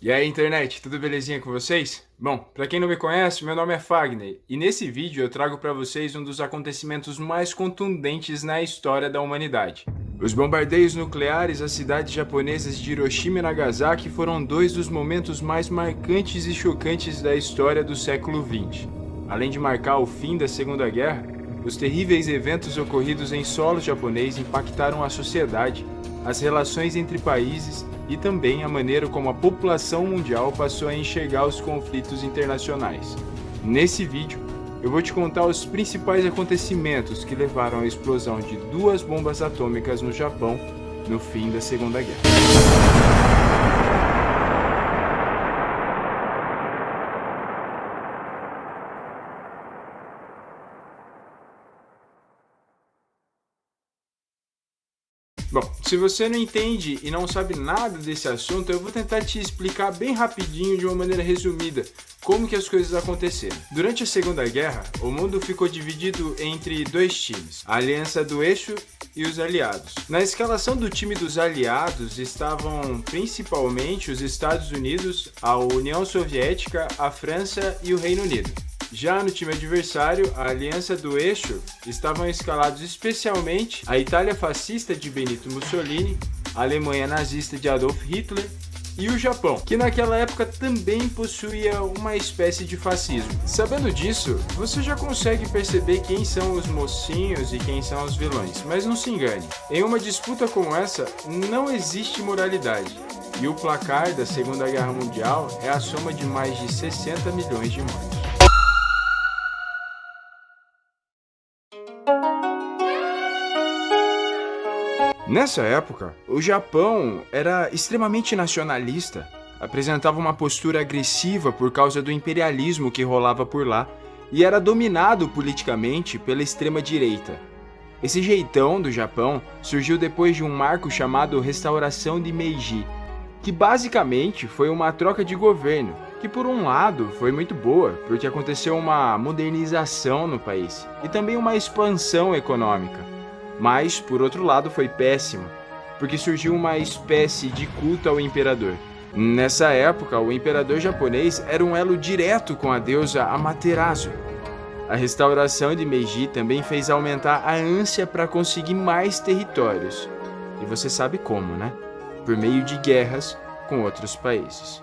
E aí, internet, tudo belezinha com vocês? Bom, para quem não me conhece, meu nome é Fagner e nesse vídeo eu trago para vocês um dos acontecimentos mais contundentes na história da humanidade. Os bombardeios nucleares às cidades japonesas de Hiroshima e Nagasaki foram dois dos momentos mais marcantes e chocantes da história do século XX. Além de marcar o fim da Segunda Guerra, os terríveis eventos ocorridos em solo japonês impactaram a sociedade, as relações entre países e também a maneira como a população mundial passou a enxergar os conflitos internacionais. Nesse vídeo, eu vou te contar os principais acontecimentos que levaram à explosão de duas bombas atômicas no Japão no fim da Segunda Guerra. Bom, se você não entende e não sabe nada desse assunto, eu vou tentar te explicar bem rapidinho, de uma maneira resumida, como que as coisas aconteceram. Durante a Segunda Guerra, o mundo ficou dividido entre dois times, a Aliança do Eixo e os Aliados. Na escalação do time dos Aliados estavam principalmente os Estados Unidos, a União Soviética, a França e o Reino Unido. Já no time adversário, a Aliança do Eixo, estavam escalados especialmente a Itália fascista de Benito Mussolini, a Alemanha nazista de Adolf Hitler e o Japão, que naquela época também possuía uma espécie de fascismo. Sabendo disso, você já consegue perceber quem são os mocinhos e quem são os vilões, mas não se engane, em uma disputa como essa não existe moralidade, e o placar da Segunda Guerra Mundial é a soma de mais de 60 milhões de mortes. Nessa época, o Japão era extremamente nacionalista, apresentava uma postura agressiva por causa do imperialismo que rolava por lá e era dominado politicamente pela extrema-direita. Esse jeitão do Japão surgiu depois de um marco chamado Restauração de Meiji, que basicamente foi uma troca de governo, que por um lado foi muito boa, porque aconteceu uma modernização no país e também uma expansão econômica. Mas, por outro lado, foi péssimo, porque surgiu uma espécie de culto ao imperador. Nessa época, o imperador japonês era um elo direto com a deusa Amaterasu. A restauração de Meiji também fez aumentar a ânsia para conseguir mais territórios. E você sabe como, né? Por meio de guerras com outros países.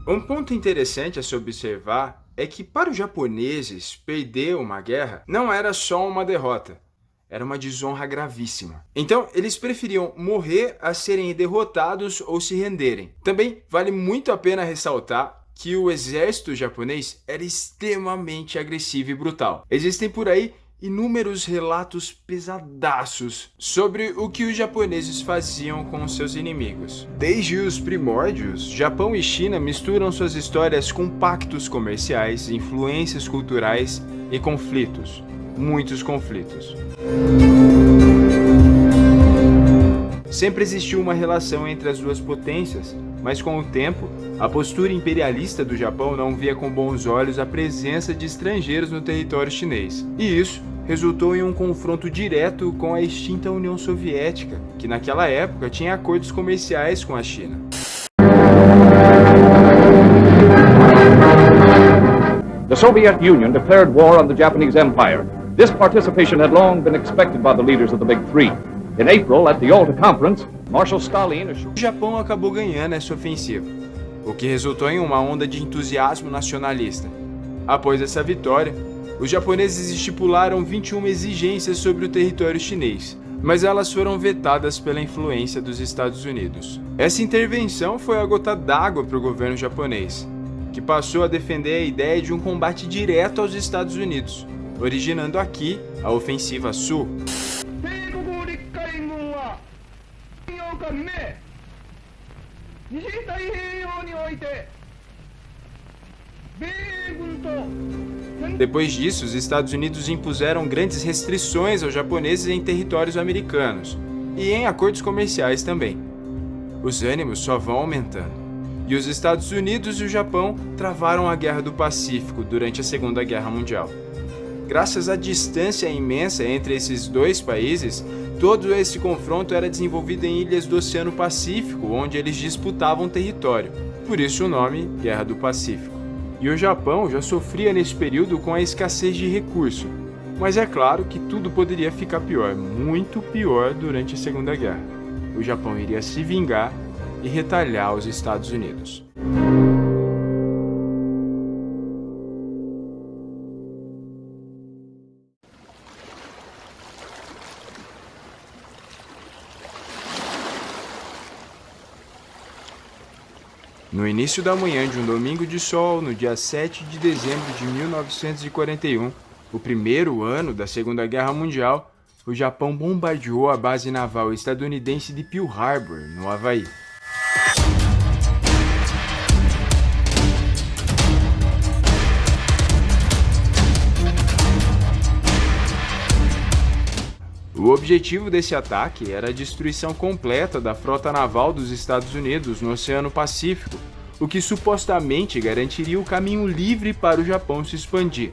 Um ponto interessante a se observar é que para os japoneses, perder uma guerra não era só uma derrota, era uma desonra gravíssima. Então, eles preferiam morrer a serem derrotados ou se renderem. Também vale muito a pena ressaltar que o exército japonês era extremamente agressivo e brutal. Existem por aí inúmeros relatos pesadaços sobre o que os japoneses faziam com seus inimigos. Desde os primórdios, Japão e China misturam suas histórias com pactos comerciais, influências culturais e conflitos. Muitos conflitos. Sempre existiu uma relação entre as duas potências, mas com o tempo, a postura imperialista do Japão não via com bons olhos a presença de estrangeiros no território chinês. E isso resultou em um confronto direto com a extinta União Soviética, que naquela época tinha acordos comerciais com a China. The Soviet Union declared war on the Japanese Empire. This participation had long been expected by the leaders of the Big Three. In April, at the Yalta Conference, Marshal Stalin assured... O Japão acabou ganhando essa ofensiva, o que resultou em uma onda de entusiasmo nacionalista. Após essa vitória, os japoneses estipularam 21 exigências sobre o território chinês, mas elas foram vetadas pela influência dos Estados Unidos. Essa intervenção foi a gota d'água para o governo japonês, que passou a defender a ideia de um combate direto aos Estados Unidos, originando aqui a Ofensiva Sul. Depois disso, os Estados Unidos impuseram grandes restrições aos japoneses em territórios americanos e em acordos comerciais também. Os ânimos só vão aumentando, e os Estados Unidos e o Japão travaram a Guerra do Pacífico durante a Segunda Guerra Mundial. Graças à distância imensa entre esses dois países, Todo esse confronto era desenvolvido em ilhas do Oceano Pacífico, onde eles disputavam território, por isso o nome Guerra do Pacífico. E o Japão já sofria nesse período com a escassez de recurso, mas é claro que tudo poderia ficar pior, muito pior durante a Segunda Guerra. O Japão iria se vingar e retalhar os Estados Unidos. No início da manhã de um domingo de sol, no dia 7 de dezembro de 1941, o primeiro ano da Segunda Guerra Mundial, o Japão bombardeou a base naval estadunidense de Pearl Harbor, no Havaí. O objetivo desse ataque era a destruição completa da frota naval dos Estados Unidos no Oceano Pacífico, o que supostamente garantiria o caminho livre para o Japão se expandir.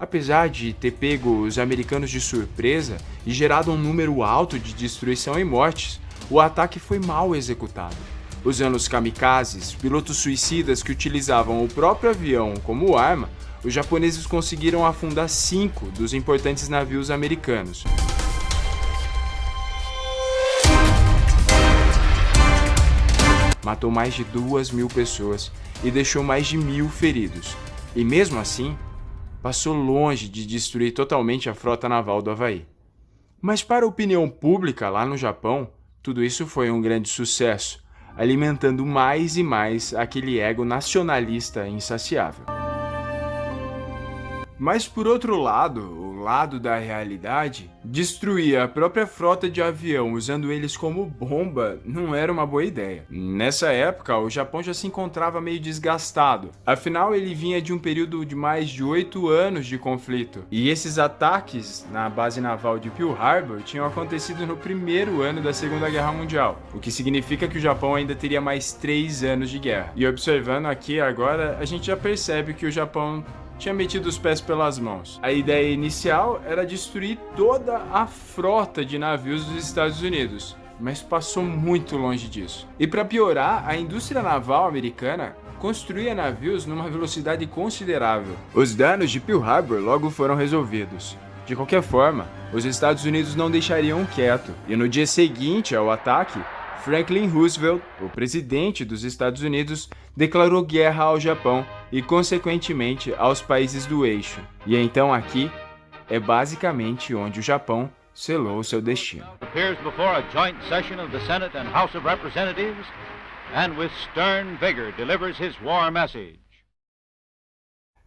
Apesar de ter pego os americanos de surpresa e gerado um número alto de destruição e mortes, o ataque foi mal executado. Usando os kamikazes, pilotos suicidas que utilizavam o próprio avião como arma, os japoneses conseguiram afundar 5 dos importantes navios americanos. Matou mais de 2.000 pessoas e deixou mais de 1.000 feridos. E mesmo assim, passou longe de destruir totalmente a frota naval do Havaí. Mas para a opinião pública lá no Japão, tudo isso foi um grande sucesso, alimentando mais e mais aquele ego nacionalista insaciável. Mas por outro lado, o lado da realidade, destruir a própria frota de avião usando eles como bomba não era uma boa ideia. Nessa época, o Japão já se encontrava meio desgastado, afinal ele vinha de um período de mais de 8 anos de conflito, e esses ataques na base naval de Pearl Harbor tinham acontecido no primeiro ano da Segunda Guerra Mundial, o que significa que o Japão ainda teria mais 3 anos de guerra. E observando aqui agora, a gente já percebe que o Japão tinha metido os pés pelas mãos. A ideia inicial era destruir toda a frota de navios dos Estados Unidos, mas passou muito longe disso. E para piorar, a indústria naval americana construía navios numa velocidade considerável. Os danos de Pearl Harbor logo foram resolvidos. De qualquer forma, os Estados Unidos não deixariam quieto, e no dia seguinte ao ataque, Franklin Roosevelt, o presidente dos Estados Unidos, declarou guerra ao Japão e, consequentemente, aos países do eixo. E então aqui é basicamente onde o Japão selou seu destino. Appears before a joint session of the Senate and House of Representatives and with stern vigor delivers his war message.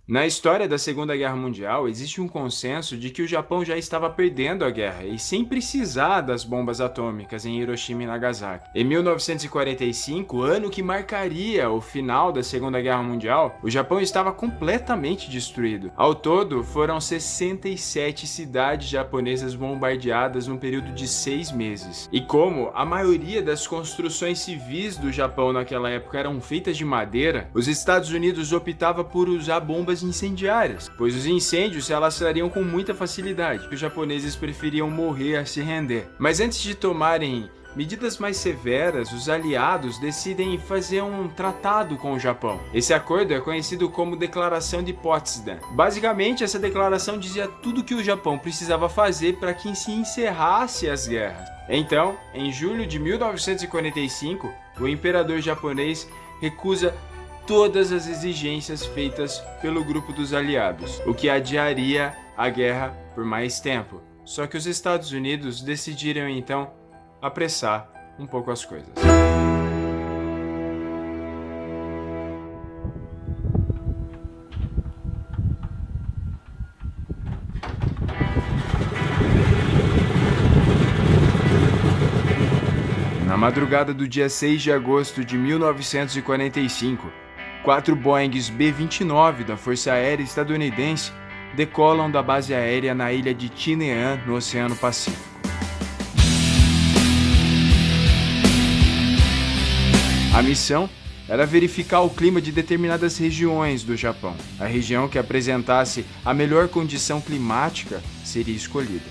Na história da Segunda Guerra Mundial, existe um consenso de que o Japão já estava perdendo a guerra e sem precisar das bombas atômicas em Hiroshima e Nagasaki. Em 1945, ano que marcaria o final da Segunda Guerra Mundial, o Japão estava completamente destruído. Ao todo, foram 67 cidades japonesas bombardeadas num período de 6 meses. E como a maioria das construções civis do Japão naquela época eram feitas de madeira, os Estados Unidos optava por usar bombas incendiárias, pois os incêndios se alastrariam com muita facilidade. Os japoneses preferiam morrer a se render. Mas antes de tomarem medidas mais severas, os aliados decidem fazer um tratado com o Japão. Esse acordo é conhecido como Declaração de Potsdam. Basicamente, essa declaração dizia tudo o que o Japão precisava fazer para que se encerrasse as guerras. Então, em julho de 1945, o imperador japonês recusa todas as exigências feitas pelo grupo dos aliados, o que adiaria a guerra por mais tempo. Só que os Estados Unidos decidiram então apressar um pouco as coisas. Na madrugada do dia 6 de agosto de 1945, 4 Boeings B-29 da Força Aérea Estadunidense decolam da base aérea na ilha de Tinian, no Oceano Pacífico. A missão era verificar o clima de determinadas regiões do Japão. A região que apresentasse a melhor condição climática seria escolhida.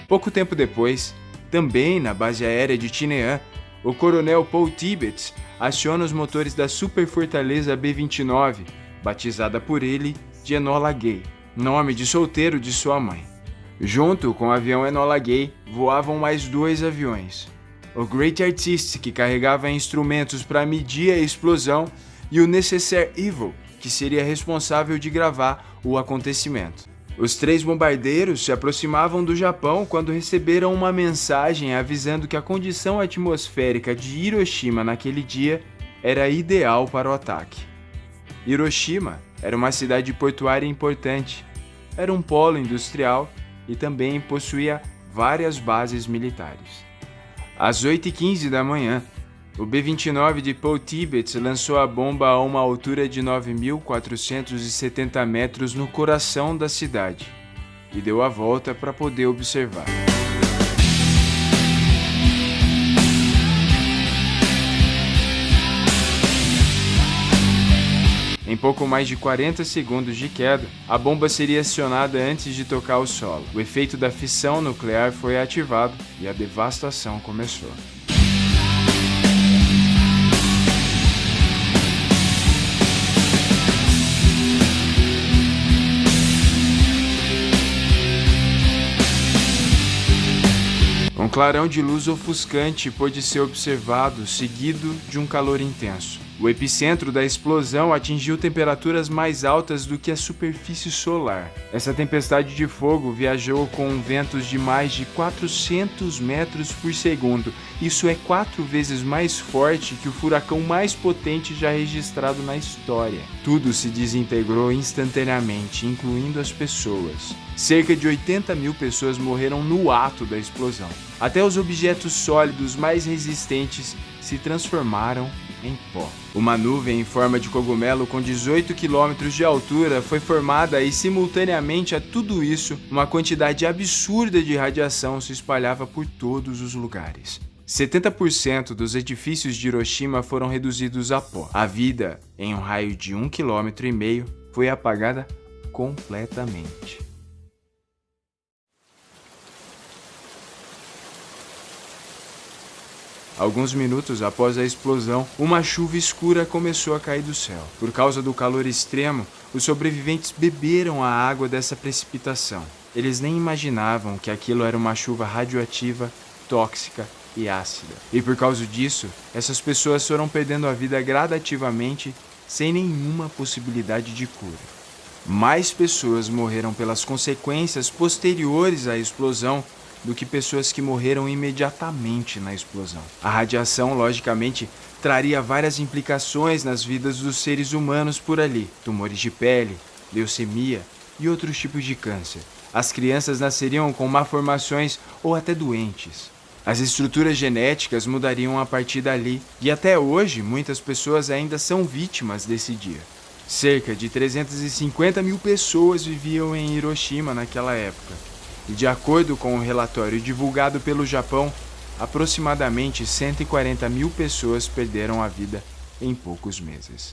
Pouco tempo depois, também na base aérea de Chinean, o coronel Paul Tibbets aciona os motores da super fortaleza B-29, batizada por ele de Enola Gay, nome de solteiro de sua mãe. Junto com o avião Enola Gay, voavam mais 2 aviões. O Great Artist, que carregava instrumentos para medir a explosão, e o Necessaire Evil, que seria responsável de gravar o acontecimento. Os 3 bombardeiros se aproximavam do Japão quando receberam uma mensagem avisando que a condição atmosférica de Hiroshima naquele dia era ideal para o ataque. Hiroshima era uma cidade portuária importante, era um polo industrial e também possuía várias bases militares. Às 8h15 da manhã, o B-29 de Paul Tibbets lançou a bomba a uma altura de 9.470 metros no coração da cidade e deu a volta para poder observar. Em pouco mais de 40 segundos de queda, a bomba seria acionada antes de tocar o solo. O efeito da fissão nuclear foi ativado e a devastação começou. Um clarão de luz ofuscante pôde ser observado, seguido de um calor intenso. O epicentro da explosão atingiu temperaturas mais altas do que a superfície solar. Essa tempestade de fogo viajou com ventos de mais de 400 metros por segundo. Isso é 4 vezes mais forte que o furacão mais potente já registrado na história. Tudo se desintegrou instantaneamente, incluindo as pessoas. Cerca de 80 mil pessoas morreram no ato da explosão. Até os objetos sólidos mais resistentes se transformaram em pó. Uma nuvem em forma de cogumelo com 18 quilômetros de altura foi formada e, simultaneamente a tudo isso, uma quantidade absurda de radiação se espalhava por todos os lugares. 70% dos edifícios de Hiroshima foram reduzidos a pó. A vida, em um raio de 1,5 km, foi apagada completamente. Alguns minutos após a explosão, uma chuva escura começou a cair do céu. Por causa do calor extremo, os sobreviventes beberam a água dessa precipitação. Eles nem imaginavam que aquilo era uma chuva radioativa, tóxica e ácida. E por causa disso, essas pessoas foram perdendo a vida gradativamente, sem nenhuma possibilidade de cura. Mais pessoas morreram pelas consequências posteriores à explosão do que pessoas que morreram imediatamente na explosão. A radiação, logicamente, traria várias implicações nas vidas dos seres humanos por ali: tumores de pele, leucemia e outros tipos de câncer. As crianças nasceriam com malformações ou até doentes. As estruturas genéticas mudariam a partir dali, e até hoje muitas pessoas ainda são vítimas desse dia. Cerca de 350 mil pessoas viviam em Hiroshima naquela época. E de acordo com o relatório divulgado pelo Japão, aproximadamente 140 mil pessoas perderam a vida em poucos meses.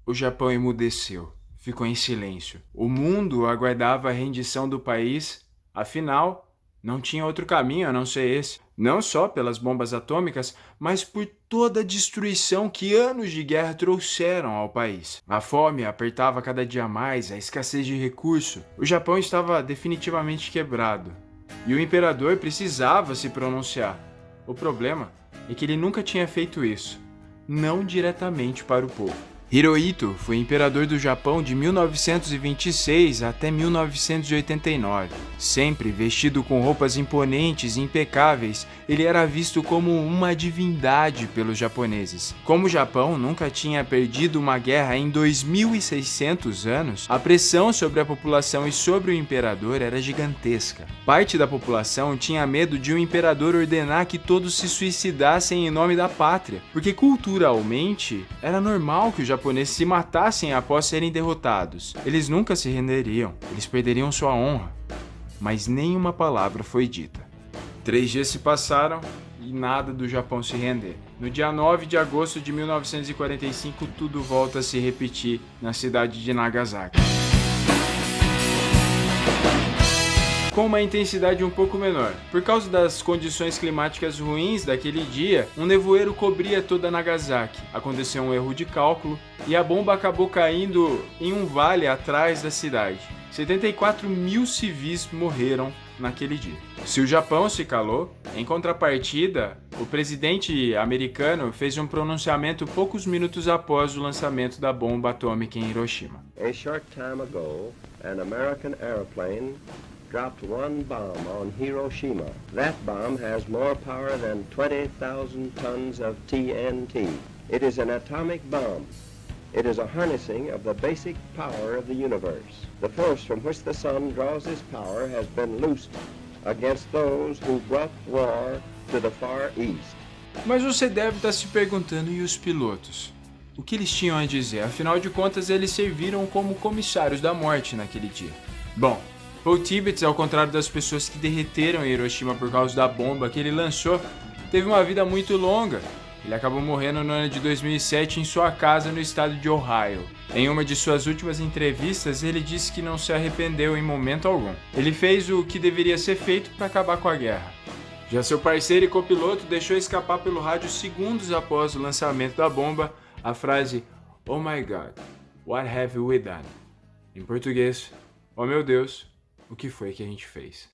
O Japão emudeceu, ficou em silêncio. O mundo aguardava a rendição do país, afinal, não tinha outro caminho a não ser esse. Não só pelas bombas atômicas, mas por toda a destruição que anos de guerra trouxeram ao país. A fome apertava cada dia mais, a escassez de recurso. O Japão estava definitivamente quebrado. E o imperador precisava se pronunciar. O problema é que ele nunca tinha feito isso. Não diretamente para o povo. Hirohito foi imperador do Japão de 1926 até 1989. Sempre vestido com roupas imponentes e impecáveis, ele era visto como uma divindade pelos japoneses. Como o Japão nunca tinha perdido uma guerra em 2.600 anos, a pressão sobre a população e sobre o imperador era gigantesca. Parte da população tinha medo de um imperador ordenar que todos se suicidassem em nome da pátria, porque culturalmente era normal que os japoneses se matassem após serem derrotados. Eles nunca se renderiam, eles perderiam sua honra. Mas nenhuma palavra foi dita. 3 dias se passaram e nada do Japão se render. No dia 9 de agosto de 1945, tudo volta a se repetir na cidade de Nagasaki. Com uma intensidade um pouco menor. Por causa das condições climáticas ruins daquele dia, um nevoeiro cobria toda Nagasaki. Aconteceu um erro de cálculo e a bomba acabou caindo em um vale atrás da cidade. 74 mil civis morreram naquele dia. Se o Japão se calou, em contrapartida, o presidente americano fez um pronunciamento poucos minutos após o lançamento da bomba atômica em Hiroshima. A short time ago, an American airplane dropped one bomb on Hiroshima. That bomb has more power than 20,000 tons of TNT. It is an atomic bomb. It is a harnessing of the basic power of the universe. The force from which the sun draws its power has been loosed against those who brought war to the Far East. Mas você deve estar se perguntando, e os pilotos? O que eles tinham a dizer? Afinal de contas, eles serviram como comissários da morte naquele dia. Bom, Paul Tibbets, ao contrário das pessoas que derreteram em Hiroshima por causa da bomba que ele lançou, teve uma vida muito longa. Ele acabou morrendo no ano de 2007 em sua casa no estado de Ohio. Em uma de suas últimas entrevistas, ele disse que não se arrependeu em momento algum. Ele fez o que deveria ser feito para acabar com a guerra. Já seu parceiro e copiloto deixou escapar pelo rádio segundos após o lançamento da bomba a frase "Oh my God, what have we done?" Em português, "Oh meu Deus, o que foi que a gente fez?"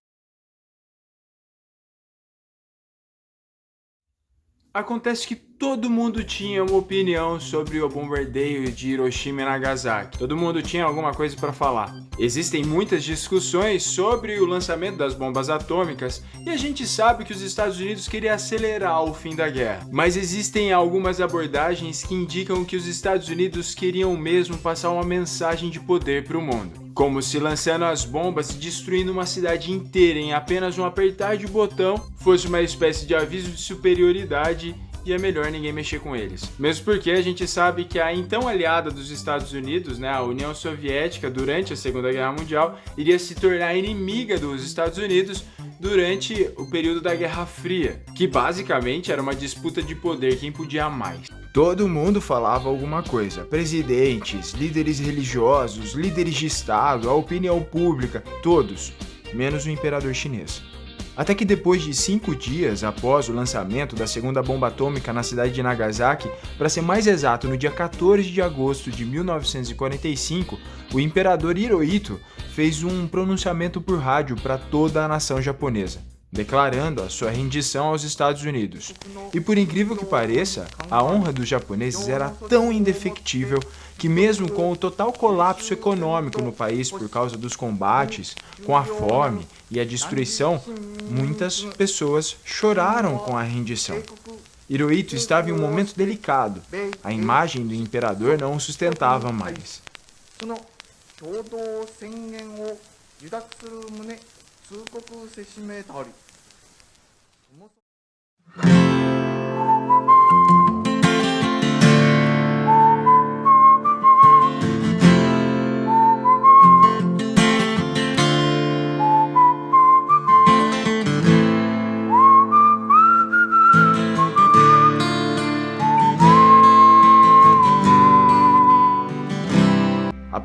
Acontece que todo mundo tinha uma opinião sobre o bombardeio de Hiroshima e Nagasaki. Todo mundo tinha alguma coisa para falar. Existem muitas discussões sobre o lançamento das bombas atômicas e a gente sabe que os Estados Unidos queriam acelerar o fim da guerra. Mas existem algumas abordagens que indicam que os Estados Unidos queriam mesmo passar uma mensagem de poder para o mundo. Como se lançando as bombas e destruindo uma cidade inteira em apenas um apertar de botão fosse uma espécie de aviso de superioridade e é melhor ninguém mexer com eles. Mesmo porque a gente sabe que a então aliada dos Estados Unidos, a União Soviética, durante a Segunda Guerra Mundial, iria se tornar inimiga dos Estados Unidos durante o período da Guerra Fria, que basicamente era uma disputa de poder quem podia mais. Todo mundo falava alguma coisa, presidentes, líderes religiosos, líderes de Estado, a opinião pública, todos, menos o imperador chinês. Até que depois de 5 dias após o lançamento da segunda bomba atômica na cidade de Nagasaki, para ser mais exato, no dia 14 de agosto de 1945, o imperador Hirohito fez um pronunciamento por rádio para toda a nação japonesa, declarando a sua rendição aos Estados Unidos. E por incrível que pareça, a honra dos japoneses era tão indefectível que mesmo com o total colapso econômico no país por causa dos combates, com a fome e a destruição, muitas pessoas choraram com a rendição. Hirohito estava em um momento delicado. A imagem do imperador não o sustentava mais.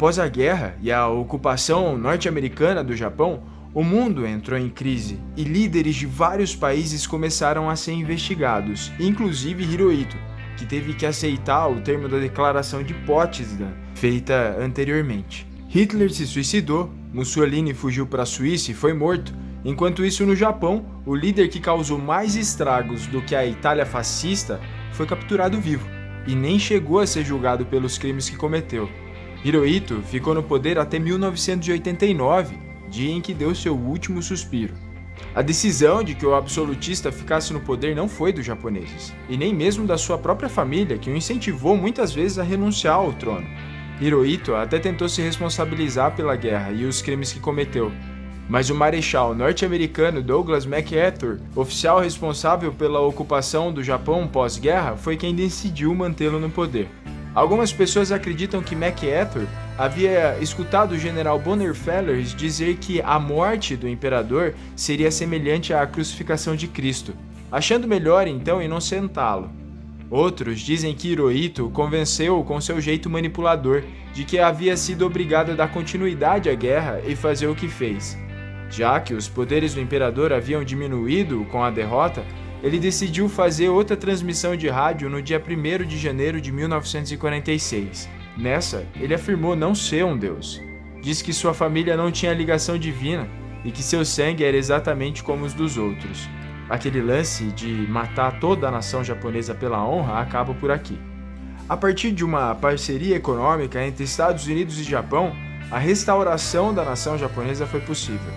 Após a guerra e a ocupação norte-americana do Japão, o mundo entrou em crise e líderes de vários países começaram a ser investigados, inclusive Hirohito, que teve que aceitar o termo da Declaração de Potsdam, feita anteriormente. Hitler se suicidou, Mussolini fugiu para a Suíça e foi morto. Enquanto isso, no Japão, o líder que causou mais estragos do que a Itália fascista foi capturado vivo e nem chegou a ser julgado pelos crimes que cometeu. Hirohito ficou no poder até 1989, dia em que deu seu último suspiro. A decisão de que o absolutista ficasse no poder não foi dos japoneses, e nem mesmo da sua própria família, que o incentivou muitas vezes a renunciar ao trono. Hirohito até tentou se responsabilizar pela guerra e os crimes que cometeu, mas o marechal norte-americano Douglas MacArthur, oficial responsável pela ocupação do Japão pós-guerra, foi quem decidiu mantê-lo no poder. Algumas pessoas acreditam que MacArthur havia escutado o general Bonner Fellers dizer que a morte do imperador seria semelhante à crucificação de Cristo. achando melhor então inocentá-lo. Outros dizem que Hirohito convenceu com seu jeito manipulador de que havia sido obrigado a dar continuidade à guerra e fazer o que fez. Já que os poderes do imperador haviam diminuído com a derrota, ele decidiu fazer outra transmissão de rádio no dia 1º de janeiro de 1946. Nessa, ele afirmou não ser um deus. Diz que sua família não tinha ligação divina e que seu sangue era exatamente como os dos outros. Aquele lance de matar toda a nação japonesa pela honra acaba por aqui. A partir de uma parceria econômica entre Estados Unidos e Japão, a restauração da nação japonesa foi possível.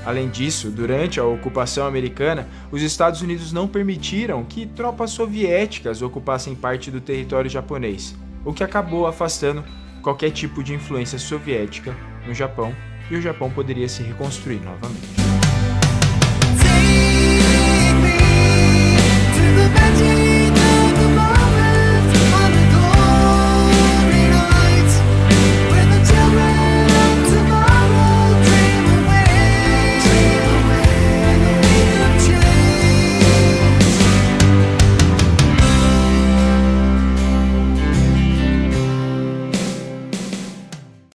Além disso, durante a ocupação americana, os Estados Unidos não permitiram que tropas soviéticas ocupassem parte do território japonês, o que acabou afastando qualquer tipo de influência soviética no Japão, e o Japão poderia se reconstruir novamente.